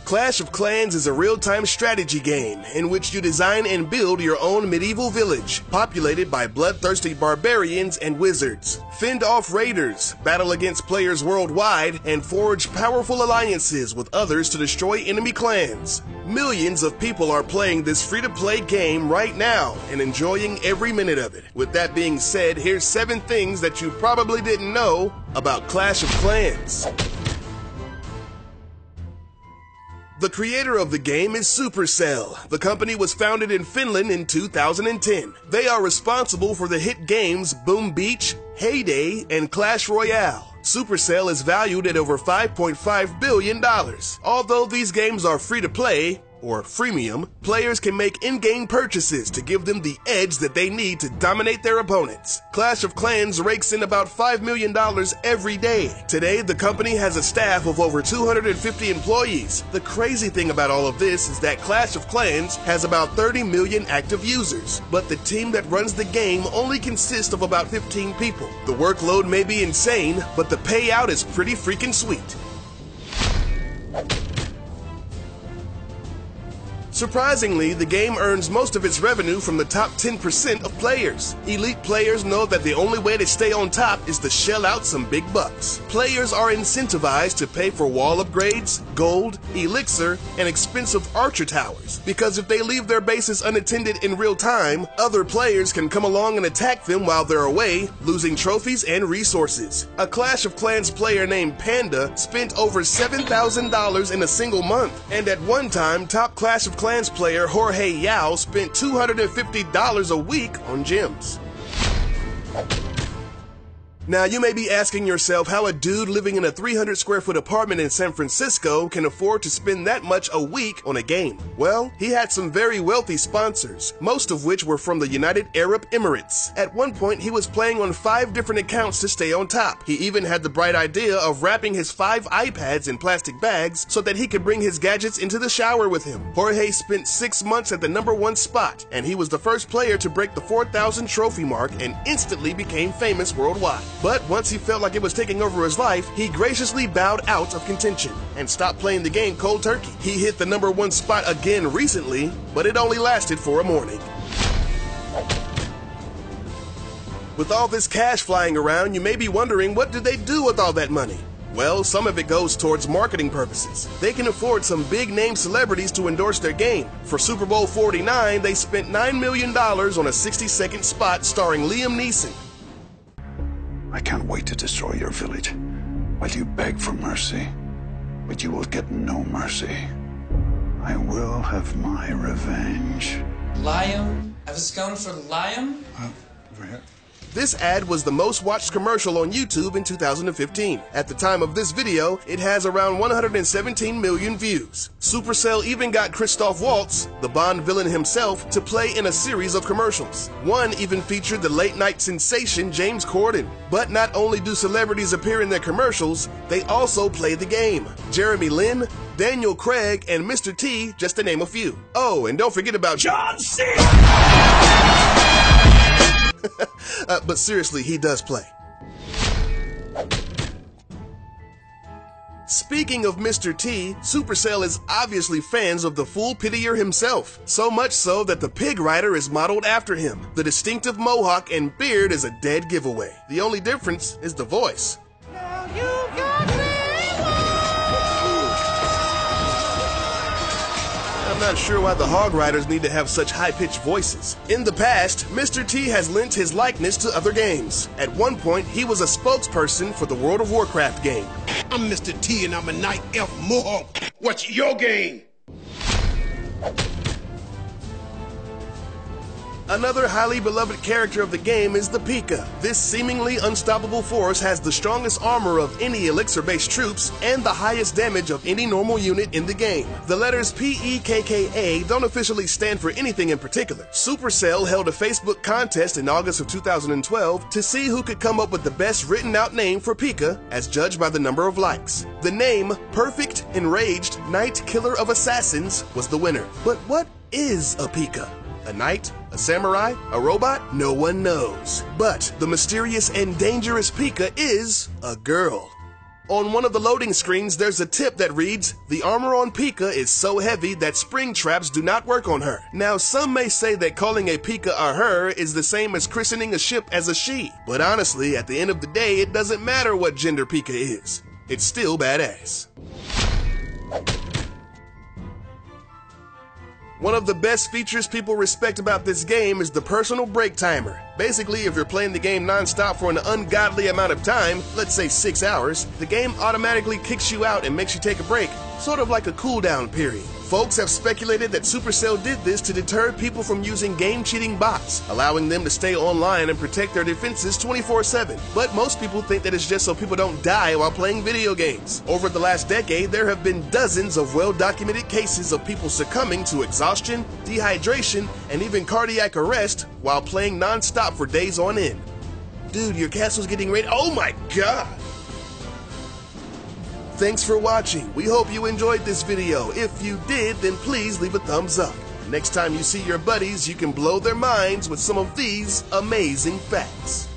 Clash of Clans is a real-time strategy game in which you design and build your own medieval village, populated by bloodthirsty barbarians and wizards. Fend off raiders, battle against players worldwide, and forge powerful alliances with others to destroy enemy clans. Millions of people are playing this free-to-play game right now and enjoying every minute of it. With that being said, here's 7 things that you probably didn't know about Clash of Clans. The creator of the game is Supercell. The company was founded in Finland in 2010. They are responsible for the hit games Boom Beach, Heyday, and Clash Royale. Supercell is valued at over $5.5 billion. Although these games are free to play, or freemium, players can make in-game purchases to give them the edge that they need to dominate their opponents. Clash of Clans rakes in about $5 million every day. Today, the company has a staff of over 250 employees. The crazy thing about all of this is that Clash of Clans has about 30 million active users, but the team that runs the game only consists of about 15 people. The workload may be insane, but the payout is pretty freaking sweet. Surprisingly, the game earns most of its revenue from the top 10% of players. Elite players know that the only way to stay on top is to shell out some big bucks. Players are incentivized to pay for wall upgrades, gold, elixir, and expensive archer towers, because if they leave their bases unattended in real time, other players can come along and attack them while they're away, losing trophies and resources. A Clash of Clans player named Panda spent over $7,000 in a single month, and at one time, top Clash of Clans player Jorge Yao spent $250 a week on gems. Now, you may be asking yourself how a dude living in a 300 square foot apartment in San Francisco can afford to spend that much a week on a game. Well, he had some very wealthy sponsors, most of which were from the United Arab Emirates. At one point, he was playing on 5 different accounts to stay on top. He even had the bright idea of wrapping his 5 iPads in plastic bags so that he could bring his gadgets into the shower with him. Jorge spent 6 months at the #1 spot, and he was the first player to break the 4,000 trophy mark and instantly became famous worldwide. But once he felt like it was taking over his life, he graciously bowed out of contention and stopped playing the game cold turkey. He hit the #1 spot again recently, but it only lasted for a morning. With all this cash flying around, you may be wondering, what do they do with all that money? Well, some of it goes towards marketing purposes. They can afford some big-name celebrities to endorse their game. For Super Bowl 49, they spent $9 million on a 60-second spot starring Liam Neeson. I can't wait to destroy your village while you beg for mercy, but you will get no mercy. I will have my revenge. Liam? I was going for Liam? Over here. This ad was the most watched commercial on YouTube in 2015. At the time of this video, it has around 117 million views. Supercell even got Christoph Waltz, the Bond villain himself, to play in a series of commercials. One even featured the late-night sensation James Corden. But not only do celebrities appear in their commercials, they also play the game. Jeremy Lin, Daniel Craig, and Mr. T, just to name a few. Oh, and don't forget about John Cena! But seriously, he does play. Speaking of Mr. T, Supercell is obviously fans of the Fool Pitier himself. So much so that the Pig Rider is modeled after him. The distinctive mohawk and beard is a dead giveaway. The only difference is the voice. Now you got me. I'm not sure why the Hog Riders need to have such high-pitched voices. In the past, Mr. T has lent his likeness to other games. At one point, he was a spokesperson for the World of Warcraft game. I'm Mr. T and I'm a Night Elf Mohawk. What's your game? Another highly beloved character of the game is the P.I.K.A. This seemingly unstoppable force has the strongest armor of any elixir-based troops and the highest damage of any normal unit in the game. The letters P-E-K-K-A don't officially stand for anything in particular. Supercell held a Facebook contest in August of 2012 to see who could come up with the best written-out name for P.I.K.A. as judged by the number of likes. The name, Perfect Enraged Knight Killer of Assassins, was the winner. But what is a P.I.K.A.? A knight? A samurai? A robot? No one knows. But the mysterious and dangerous P.I.K.A. is a girl. On one of the loading screens, there's a tip that reads, "The armor on Pika is so heavy that spring traps do not work on her." Now, some may say that calling a Pika a her is the same as christening a ship as a she, but honestly, at the end of the day, it doesn't matter what gender Pika is. It's still badass. One of the best features people respect about this game is the personal break timer. Basically, if you're playing the game non-stop for an ungodly amount of time, let's say 6 hours, the game automatically kicks you out and makes you take a break, sort of like a cooldown period. Folks have speculated that Supercell did this to deter people from using game-cheating bots, allowing them to stay online and protect their defenses 24/7. But most people think that it's just so people don't die while playing video games. Over the last decade, there have been dozens of well-documented cases of people succumbing to exhaustion, dehydration, and even cardiac arrest while playing non-stop for days on end. Dude, your castle's getting ready. Oh my god! Thanks for watching. We hope you enjoyed this video. If you did, then please leave a thumbs up. Next time you see your buddies, you can blow their minds with some of these amazing facts.